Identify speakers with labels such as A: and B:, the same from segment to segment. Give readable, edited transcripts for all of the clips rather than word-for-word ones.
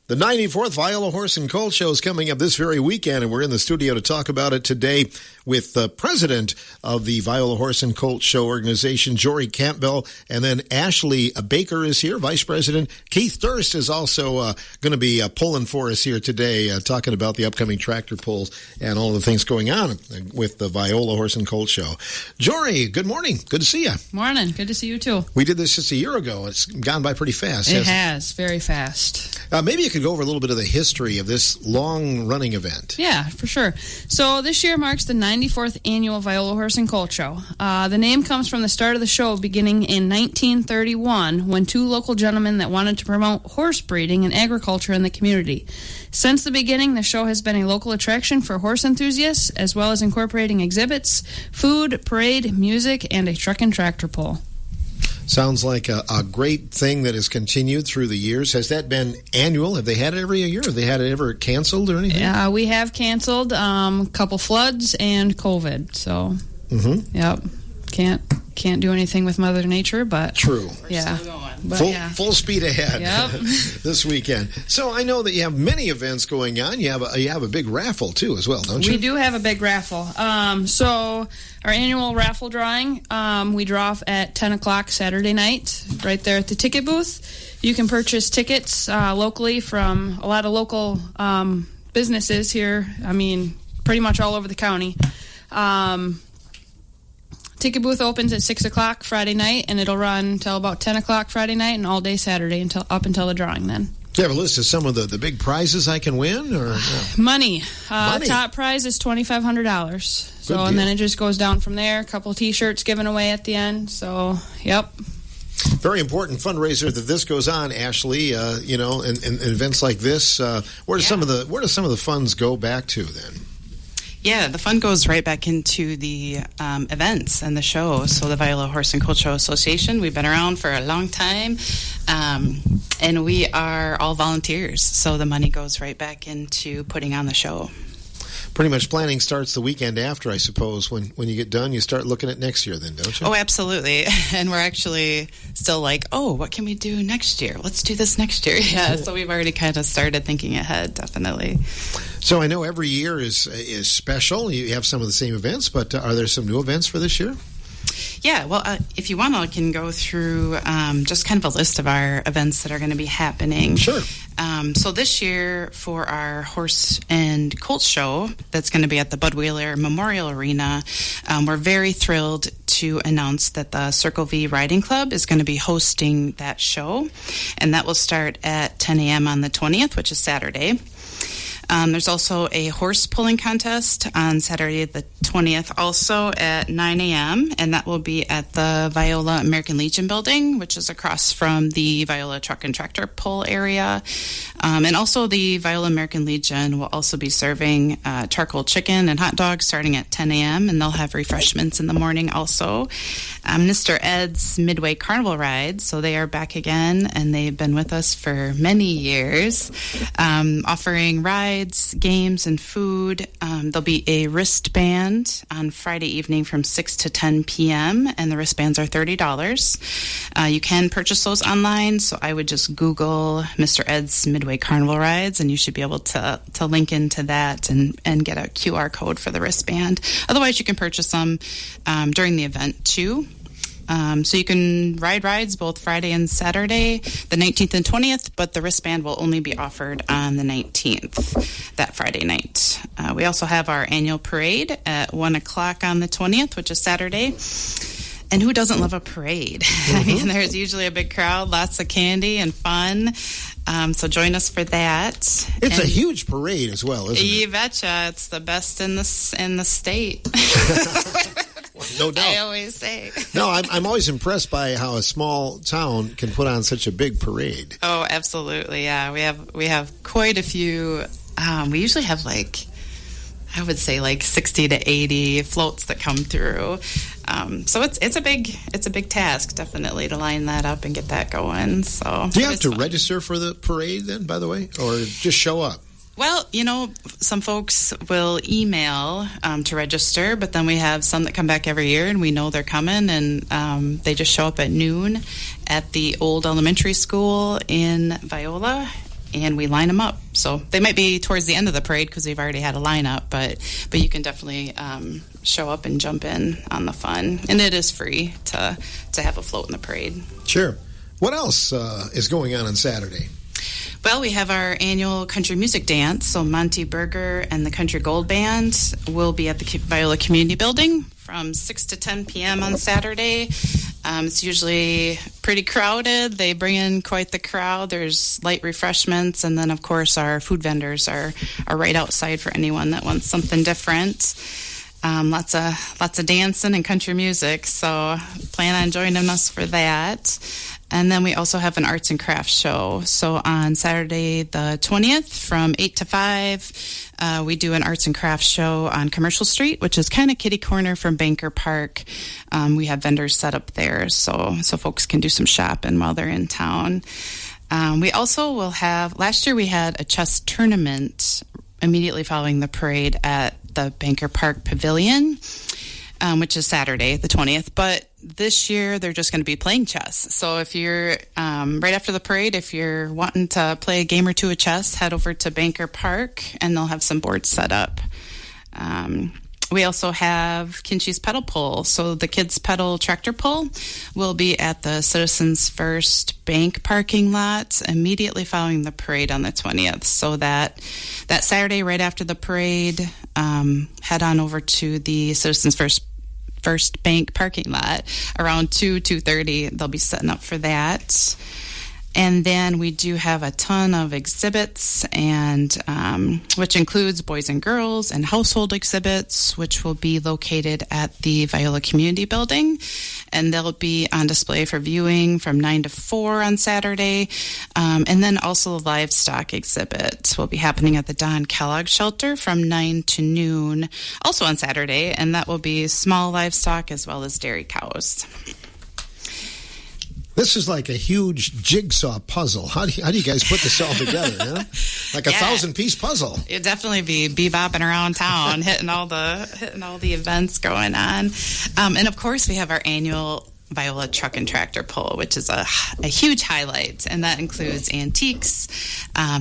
A: The 94th Viola Horse and Colt Show is coming up this very weekend, and we're in the studio to talk about it today with the president of the Viola Horse and Colt Show organization, Jory Campbell, and then Ashley Baker is here, vice president. Keith Durst is also going to be pulling for us here today, talking about the upcoming tractor pulls and all the things going on with the Viola Horse and Colt Show. Jory, good morning. Good to see you.
B: Morning. Good to see you, too.
A: We did this just a year ago. It's gone by pretty fast.
B: It has. Very fast.
A: Maybe you could go over a little bit of the history of this long-running event.
B: Yeah, for sure. So this year marks the 94th annual Viola Horse and Colt Show. The name comes from the start of the show beginning in 1931 when two local gentlemen that wanted to promote horse breeding and agriculture in the community. Since the beginning, the show has been a local attraction for horse enthusiasts, as well as incorporating exhibits, food, parade, music, and a truck and tractor pull.
A: Sounds like a great thing that has continued through the years. Has that been annual? Have they had it every year? Have they had it ever canceled or anything?
B: Yeah, we have canceled a couple floods and COVID. So, Yep, can't do anything with Mother Nature, but
A: true.
B: Yeah, but
A: full speed ahead.
B: Yep.
A: This weekend. So I know that you have many events going on. You have a big raffle too, as well, don't you?
B: We do have a big raffle. So our annual raffle drawing, we draw off at 10 o'clock Saturday night, right there at the ticket booth. You can purchase tickets locally from a lot of local businesses here. I mean, pretty much all over the county. Ticket booth opens at 6 o'clock Friday night, and it'll run until about 10 o'clock Friday night and all day Saturday up until the drawing then.
A: Do you have a list of some of the big prizes I can win? Or
B: Money. Top prize is $2,500. So, and then it just goes down from there. A couple T-shirts given away at the end. So, yep.
A: Very important fundraiser that this goes on, Ashley. In events like this, where do some of the funds go back to then?
C: Yeah, the fund goes right back into the events and the show. So the Viola Horse and Colt Show Association, we've been around for a long time, and we are all volunteers. So the money goes right back into putting on the show.
A: Pretty much planning starts the weekend after, I suppose. When you get done, you start looking at next year then, don't you?
C: Oh, absolutely. And we're actually still like, what can we do next year? Let's do this next year. Yeah, so we've already kind of started thinking ahead, definitely.
A: So I know every year is special. You have some of the same events, but are there some new events for this year?
C: Yeah, well, if you want, I can go through just kind of a list of our events that are going to be happening.
A: Sure.
C: So this year for our Horse and Colt Show, that's going to be at the Bud Wheeler Memorial Arena, we're very thrilled to announce that the Circle V Riding Club is going to be hosting that show, and that will start at 10 a.m. on the 20th, which is Saturday. There's also a horse pulling contest on Saturday the 20th, also at 9 a.m., and that will be at the Viola American Legion building, which is across from the Viola Truck and Tractor Pull area. And also the Viola American Legion will also be serving charcoal chicken and hot dogs starting at 10 a.m., and they'll have refreshments in the morning also. Mr. Ed's Midway Carnival Rides, so they are back again, and they've been with us for many years, offering rides, games, and food. There'll be a wristband on Friday evening from 6 to 10 p.m., and the wristbands are $30. You can purchase those online, so I would just Google Mr. Ed's Midway Carnival Rides, and you should be able to link into that and get a QR code for the wristband. Otherwise, you can purchase them during the event, too. So you can ride rides both Friday and Saturday, the 19th and 20th, but the wristband will only be offered on the 19th, that Friday night. We also have our annual parade at 1 o'clock on the 20th, which is Saturday. And who doesn't love a parade? I mean, there's usually a big crowd, lots of candy and fun. So join us for that.
A: It's a huge parade as well, isn't it?
C: You betcha. It's the best in the state.
A: No doubt.
C: I always say.
A: No, I'm always impressed by how a small town can put on such a big parade.
C: Oh, absolutely. Yeah, we have quite a few. We usually have I would say 60 to 80 floats that come through. So it's a big task, definitely, to line that up and get that going. So
A: do you have to register for the parade then, by the way, or just show up?
C: Well, some folks will email to register, but then we have some that come back every year, and we know they're coming, and they just show up at noon at the old elementary school in Viola. and we line them up. So they might be towards the end of the parade because we've already had a lineup, but you can definitely show up and jump in on the fun. And it is free to have a float in the parade.
A: Sure. What else is going on Saturday?
C: Well, we have our annual country music dance. So Monty Berger and the Country Gold Band will be at the Viola Community Building from 6 to 10 p.m. on Saturday. It's usually pretty crowded. They bring in quite the crowd. There's light refreshments, and then, of course, our food vendors are right outside for anyone that wants something different. Lots of dancing and country music, so plan on joining us for that. And then we also have an arts and crafts show. So on Saturday the 20th from 8 to 5, we do an arts and crafts show on Commercial Street, which is kind of kitty corner from Banker Park. We have vendors set up there so folks can do some shopping while they're in town. We also will have, last year we had a chess tournament immediately following the parade at the Banker Park Pavilion, which is Saturday the 20th. But this year they're just going to be playing chess. So if you're right after the parade, if you're wanting to play a game or two of chess, head over to Banker Park and they'll have some boards set up. We also have Kinsey's pedal pull. So the kids pedal tractor pull will be at the Citizens First Bank parking lot immediately following the parade on the 20th. So that Saturday right after the parade, head on over to the Citizens First Bank parking lot around 2:30. They'll be setting up for that. And then we do have a ton of exhibits, and which includes boys and girls and household exhibits, which will be located at the Viola Community Building. And they'll be on display for viewing from 9 to 4 on Saturday. And then also the livestock exhibit will be happening at the Don Kellogg Shelter from 9 to noon, also on Saturday. And that will be small livestock as well as dairy cows.
A: This is like a huge jigsaw puzzle. How do you guys put this all together? Huh? Like a 1,000-piece puzzle.
C: You'd definitely be bebopping around town, hitting all the events going on. And of course, we have our annual Viola Truck and Tractor Pull, which is a huge highlight, and that includes antiques,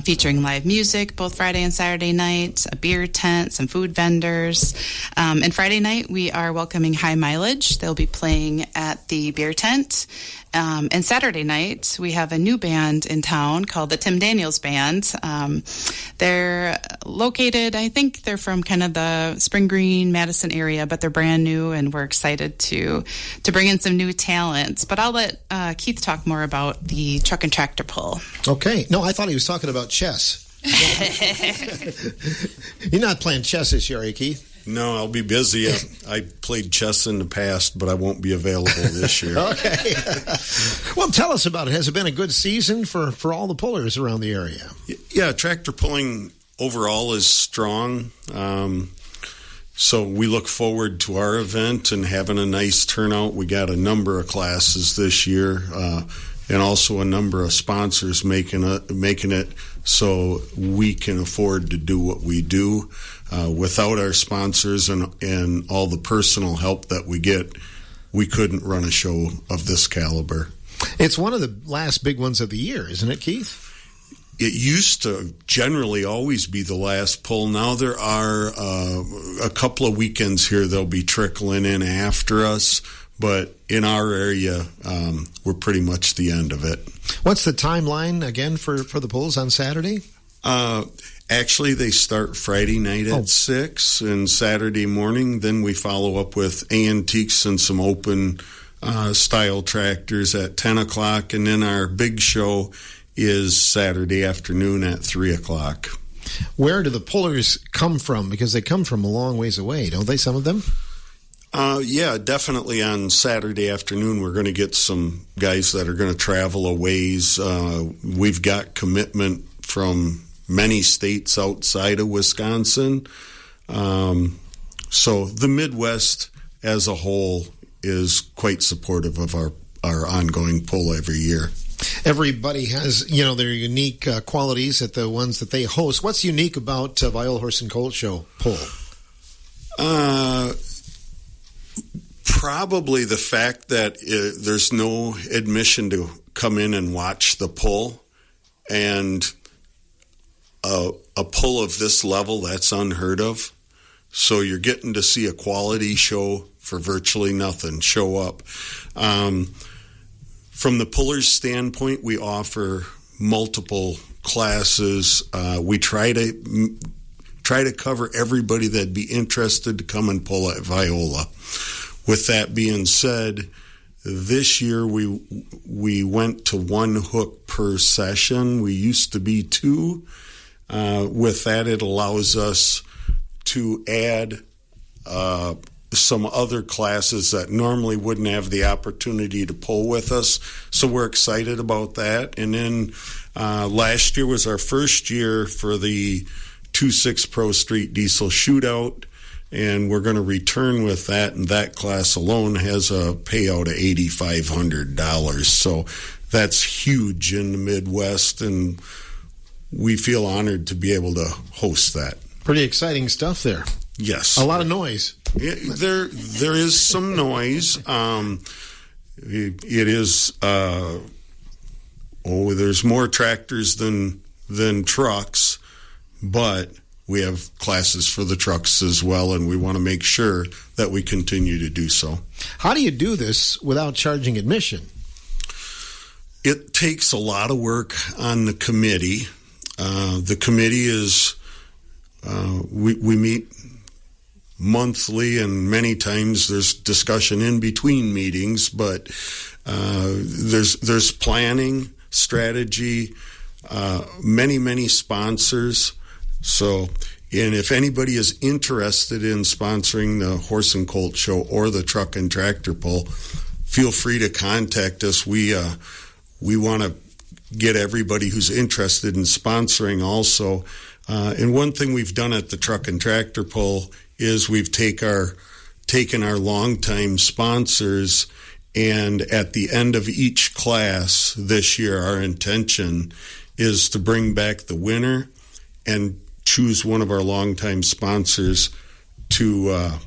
C: featuring live music both Friday and Saturday night, a beer tent, some food vendors. And Friday night, we are welcoming High Mileage. They'll be playing at the beer tent. And Saturday night, we have a new band in town called the Tim Daniels Band. They're located, I think they're from kind of the Spring Green, Madison area, but they're brand new, and we're excited to bring in some new talents. But I'll let Keith talk more about the Truck and Tractor Pull.
A: Okay. No, I thought he was talking about chess. You're not playing chess this year, are you, Keith?
D: No, I'll be busy. I played chess in the past, but I won't be available this year.
A: Okay. Well, tell us about it. Has it been a good season for all the pullers around the area?
D: Yeah, tractor pulling overall is strong. So we look forward to our event and having a nice turnout. We got a number of classes this year, and also a number of sponsors making it so we can afford to do what we do. Without our sponsors and all the personal help that we get, we couldn't run a show of this caliber.
A: It's one of the last big ones of the year, isn't it, Keith?
D: It used to generally always be the last pull. Now there are a couple of weekends here they'll be trickling in after us, but in our area, we're pretty much the end of it.
A: What's the timeline, again, for the pulls on Saturday?
D: Actually, they start Friday night at 6 and Saturday morning. Then we follow up with antiques and some open style tractors at 10 o'clock. And then our big show is Saturday afternoon at 3 o'clock.
A: Where do the pullers come from? Because they come from a long ways away, don't they, some of them?
D: Yeah, definitely on Saturday afternoon we're going to get some guys that are going to travel a ways. We've got commitment from many states outside of Wisconsin. So the Midwest as a whole is quite supportive of our ongoing pull every year.
A: Everybody has, their unique qualities at the ones that they host. What's unique about Viola Horse and Colt Show pull?
D: Probably the fact that there's no admission to come in and watch the pull, and a pull of this level, that's unheard of. So you're getting to see a quality show for virtually nothing show up. From the puller's standpoint, we offer multiple classes. We try to cover everybody that'd be interested to come and pull at Viola. With that being said, this year we went to one hook per session. We used to be two. With that, it allows us to add some other classes that normally wouldn't have the opportunity to pull with us. So we're excited about that. And then last year was our first year for the 2.6 Pro Street Diesel Shootout, and we're going to return with that, and that class alone has a payout of $8,500. So that's huge in the Midwest, and we feel honored to be able to host that.
A: Pretty exciting stuff there.
D: Yes.
A: A lot of noise.
D: There is some noise. It is, there's more tractors than trucks, but we have classes for the trucks as well, and we want to make sure that we continue to do so.
A: How do you do this without charging admission?
D: It takes a lot of work on the committee. The committee is, we meet monthly, and many times there's discussion in between meetings, but there's planning, strategy, many sponsors. So, and if anybody is interested in sponsoring the Horse and Colt Show or the Truck and Tractor Pull, feel free to contact us. We want to get everybody who's interested in sponsoring also. And one thing we've done at the Truck and Tractor Pull is we've taken our longtime sponsors, and at the end of each class this year, our intention is to bring back the winner and choose one of our longtime sponsors to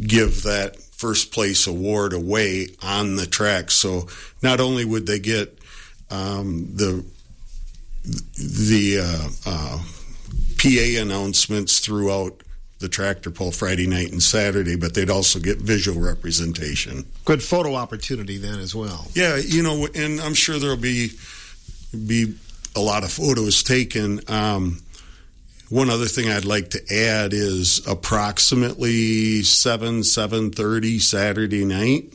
D: give that first place award away on the track. So not only would they get the PA announcements throughout the tractor pull Friday night and Saturday, but they'd also get visual representation.
A: Good photo opportunity then as well.
D: Yeah, and I'm sure there'll be a lot of photos taken. One other thing I'd like to add is approximately 7:30 Saturday night,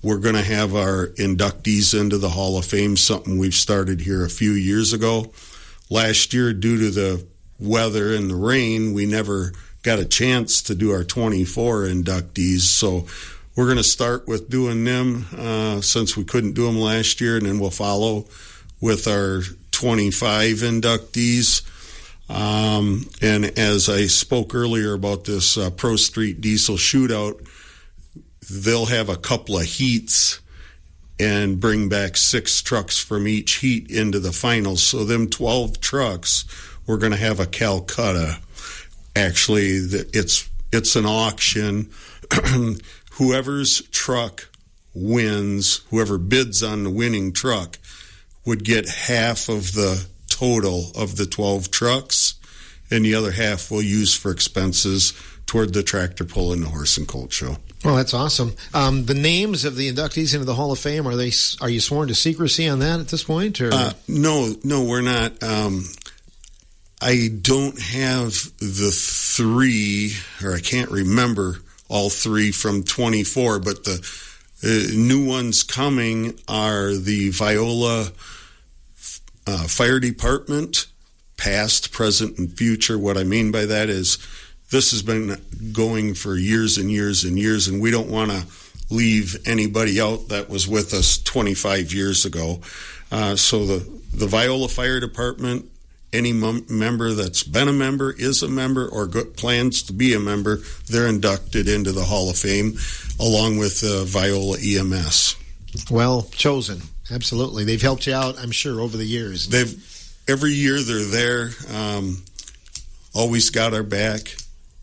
D: we're going to have our inductees into the Hall of Fame, something we've started here a few years ago. Last year, due to the weather and the rain, we never got a chance to do our 24 inductees. So we're going to start with doing them since we couldn't do them last year, and then we'll follow with our 25 inductees. And as I spoke earlier about this Pro Street Diesel Shootout, they'll have a couple of heats and bring back 6 trucks from each heat into the finals. So them 12 trucks, we're going to have a Calcutta. Actually, it's an auction. Whoever's truck wins, whoever bids on the winning truck, would get half of the total of the 12 trucks, and the other half we'll use for expenses toward the tractor pull and the Horse and Colt Show.
A: Well, that's awesome. The names of the inductees into the Hall of Fame, are you sworn to secrecy on that at this point? Or?
D: No, we're not. I don't have the 3, or I can't remember all 3 from 24, but the new ones coming are the Viola Fire Department, past, present, and future. What I mean by that is this has been going for years and years and years, and we don't want to leave anybody out that was with us 25 years ago. So the Viola Fire Department, any member that's been a member, is a member, or plans to be a member, they're inducted into the Hall of Fame, along with Viola EMS.
A: Well chosen. Absolutely. They've helped you out, I'm sure, over the years.
D: Every year they're there, always got our back.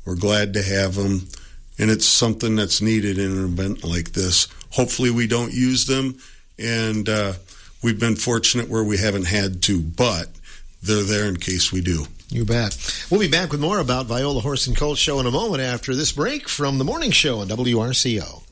D: We're glad to have them, and it's something that's needed in an event like this. Hopefully we don't use them, and we've been fortunate where we haven't had to, but they're there in case we do.
A: You bet. We'll be back with more about Viola Horse and Colt Show in a moment after this break from the morning show on WRCO.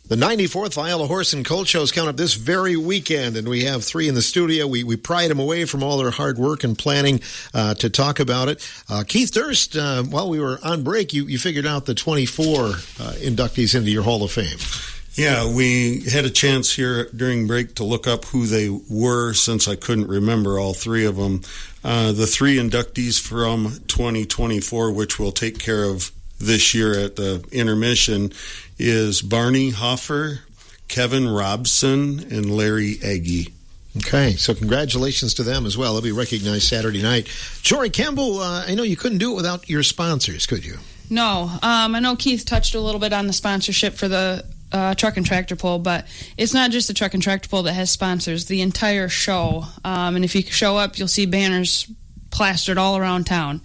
A: The 94th Viola Horse and Colt Show is coming up this very weekend, and we have 3 in the studio. We pried them away from all their hard work and planning to talk about it. Keith Durst, while we were on break, you figured out the 24 inductees into your Hall of Fame.
D: Yeah, we had a chance here during break to look up who they were since I couldn't remember all 3 of them. The 3 inductees from 2024, which we'll take care of this year at the intermission, is Barney Hoffer, Kevin Robson, and Larry Aggie.
A: Okay, so congratulations to them as well. They'll be recognized Saturday night. Jory Campbell, I know you couldn't do it without your sponsors, could you?
B: No. I know Keith touched a little bit on the sponsorship for the truck and tractor pull, but it's not just the truck and tractor pull that has sponsors. The entire show. And if you show up, you'll see banners plastered all around town.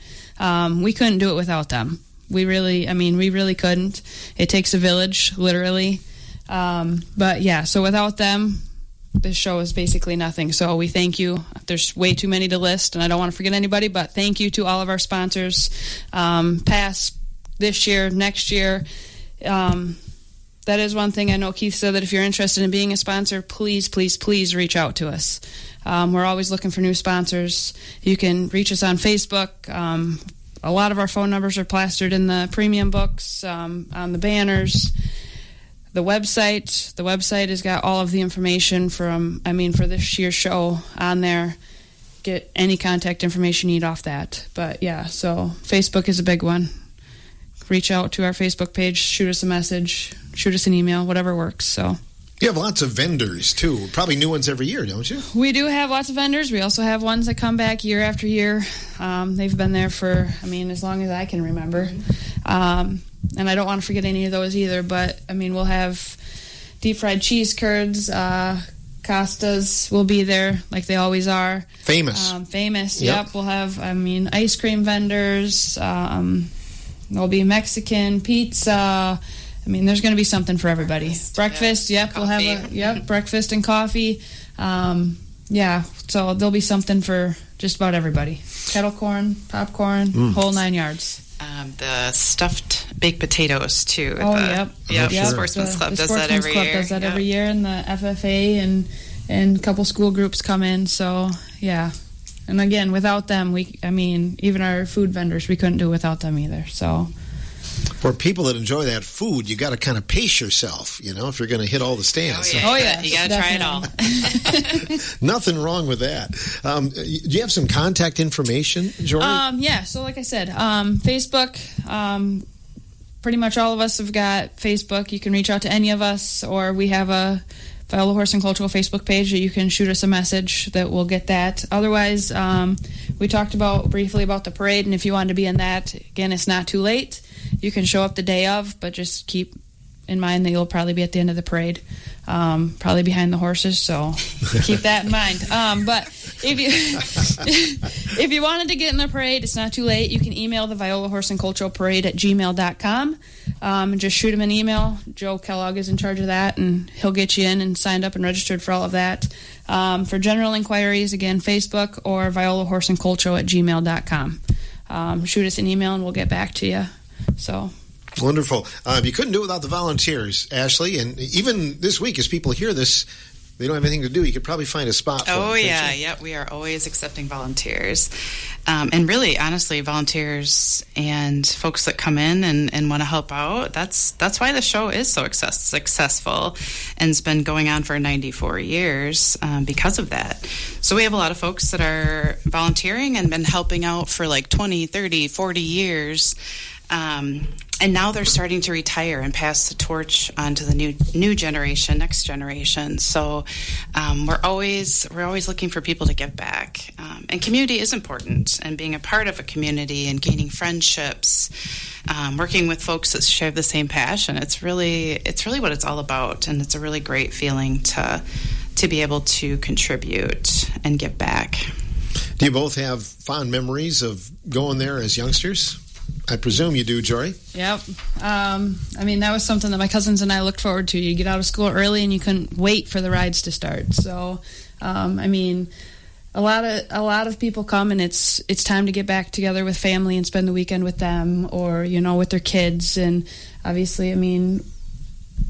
B: We couldn't do it without them. We really couldn't. It takes a village, literally. But yeah, so without them, this show is basically nothing. So we thank you. There's way too many to list, and I don't want to forget anybody, but thank you to all of our sponsors, past, this year, next year. That is one thing I know Keith said, that if you're interested in being a sponsor, please, please, please reach out to us. We're always looking for new sponsors. You can reach us on Facebook. A lot of our phone numbers are plastered in the premium books, on the banners. The website has got all of the information for this year's show on there. Get any contact information you need off that. But yeah, so Facebook is a big one. Reach out to our Facebook page, shoot us a message, shoot us an email, whatever works. So
A: you have lots of vendors, too. Probably new ones every year, don't you?
B: We do have lots of vendors. We also have ones that come back year after year. They've been there for, as long as I can remember. And I don't want to forget any of those either, but, we'll have deep fried cheese curds. Costas will be there like they always are.
A: Famous.
B: Yep. We'll have, ice cream vendors. There'll be Mexican, pizza. There's going to be something for everybody. Breakfast,
C: Coffee.
B: We'll have breakfast and coffee. So there'll be something for just about everybody. Kettle corn, popcorn, whole 9 yards.
C: The stuffed baked potatoes, too.
B: Yep.
C: Sure. Sportsman's Club does that every year.
B: Does that every year, and the FFA and a couple school groups come in, so, yeah. And again, without them, even our food vendors, we couldn't do it without them either, so...
A: For people that enjoy that food, you got to kind of pace yourself, if you're going to hit all the stands.
C: Oh, yeah. You got to try it all.
A: Nothing wrong with that. Do you have some contact information, Jory?
B: Yeah, so like I said, Facebook, pretty much all of us have got Facebook. You can reach out to any of us, or we have a Viola Horse and Cultural Facebook page that you can shoot us a message that we'll get that. Otherwise, we talked briefly about the parade, and if you wanted to be in that, again, it's not too late. You can show up the day of, but just keep in mind that you'll probably be at the end of the parade, probably behind the horses, so keep that in mind. But if you wanted to get in the parade, it's not too late. You can email the Viola Horse and Cultural Parade at gmail.com and just shoot him an email. Joe Kellogg is in charge of that, and he'll get you in and signed up and registered for all of that. For general inquiries, again, Facebook or Viola Horse and Cultural at gmail.com. Shoot us an email and we'll get back to you. So
A: wonderful. You couldn't do it without the volunteers, Ashley. And even this week, as people hear this, they don't have anything to do. You could probably find a spot for them.
C: Yeah. We are always accepting volunteers. And really, honestly, volunteers and folks that come in and want to help out, that's why the show is so successful and has been going on for 94 years because of that. So we have a lot of folks that are volunteering and been helping out for like 20, 30, 40 years. And now they're starting to retire and pass the torch on to the new generation, next generation. So we're always looking for people to give back. And community is important, and being a part of a community and gaining friendships, working with folks that share the same passion. It's really what it's all about, and it's a really great feeling to be able to contribute and give back.
A: Do you both have fond memories of going there as youngsters? I presume you do, Jory.
B: Yep. I mean, that was something that my cousins and I looked forward to. You get out of school early and you couldn't wait for the rides to start. So, I mean, a lot of people come and it's time to get back together with family and spend the weekend with them, or with their kids. And obviously, I mean,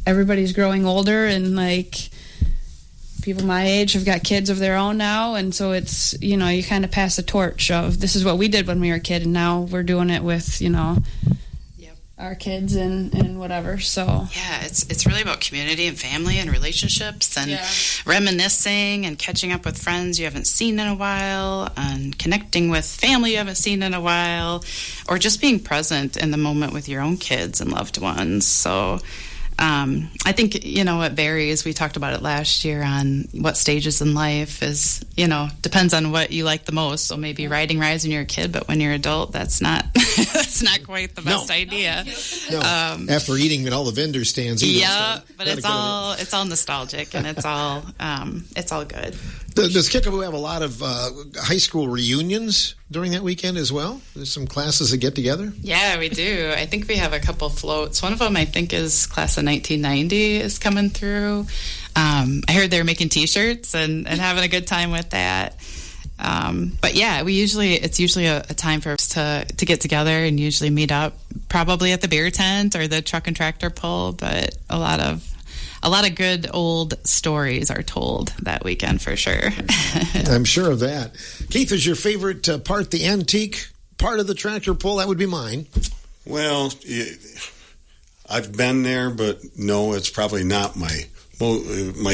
B: everybody's growing older, and like people my age have got kids of their own now, and so it's you kind of pass the torch of this is what we did when we were a kid, and now we're doing it with our kids and whatever. So
C: yeah, it's really about community and family and relationships and reminiscing and catching up with friends you haven't seen in a while, and connecting with family you haven't seen in a while, or just being present in the moment with your own kids and loved ones. So I think, it varies. We talked about it last year on what stages in life is, depends on what you like the most. So maybe riding rides when you're a kid, but when you're an adult, that's not that's not quite the best idea.
A: No. After eating at all the vendor stands.
C: But it's all nostalgic, and it's all good.
A: Does Kickapoo have a lot of high school reunions during that weekend as well? There's some classes that get together?
C: Yeah, we do. I think we have a couple floats. One of them, I think, is class of 1990 is coming through. I heard they're making T-shirts and having a good time with that. But yeah, it's usually a time for us to get together and usually meet up, probably at the beer tent or the truck and tractor pull. But a lot of good old stories are told that weekend for sure.
A: I'm sure of that. Keith, is your favorite part the antique part of the tractor pull? That would be mine.
D: Well, I've been there, but no, it's probably not my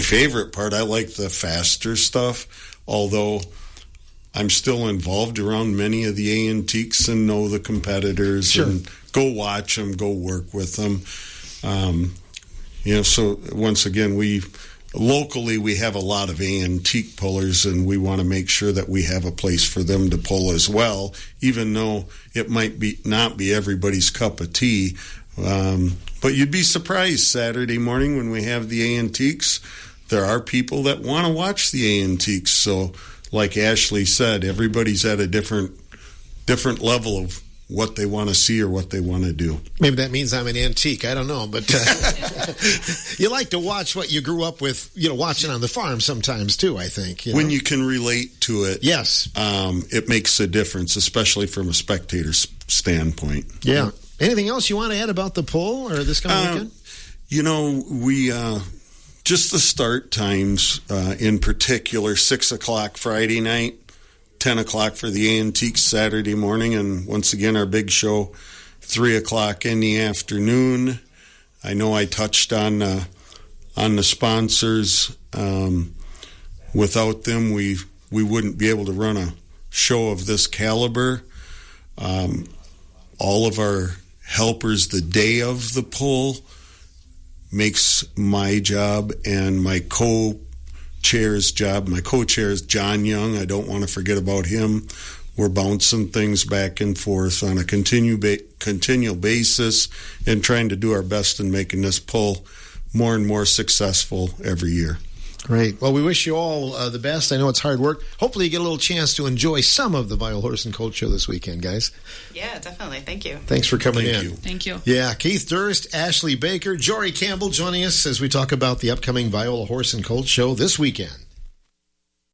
D: favorite part. I like the faster stuff, although I'm still involved around many of the antiques and know the competitors and go watch them, go work with them. So once again, locally we have a lot of antique pullers, and we want to make sure that we have a place for them to pull as well, even though it might not be everybody's cup of tea. But you'd be surprised Saturday morning when we have the antiques, there are people that want to watch the antiques. So like Ashley said, everybody's at a different level of what they want to see or what they want to do.
A: Maybe that means I'm an antique. I don't know. But you like to watch what you grew up with, watching on the farm sometimes too, I think.
D: When you can relate to it,
A: yes,
D: it makes a difference, especially from a spectator's standpoint.
A: Yeah. Anything else you want to add about the pull or this coming weekend?
D: We just the start times, in particular, 6 o'clock Friday night, 10 o'clock for the antiques Saturday morning, and once again our big show 3 o'clock in the afternoon. I know I touched on the sponsors. Without them, we wouldn't be able to run a show of this caliber. All of our helpers the day of the pull makes my job and my co-chair's job. My co-chair is John Young. I don't want to forget about him. We're bouncing things back and forth on a continual basis and trying to do our best in making this pull more and more successful every year.
A: Great. Well, we wish you all the best. I know it's hard work. Hopefully you get a little chance to enjoy some of the Viola Horse and Colt show this weekend, guys.
C: Yeah, definitely. Thank you.
A: Thanks for coming in.
B: Thank you.
A: Yeah, Keith Durst, Ashley Baker, Jory Campbell joining us as we talk about the upcoming Viola Horse and Colt show this weekend.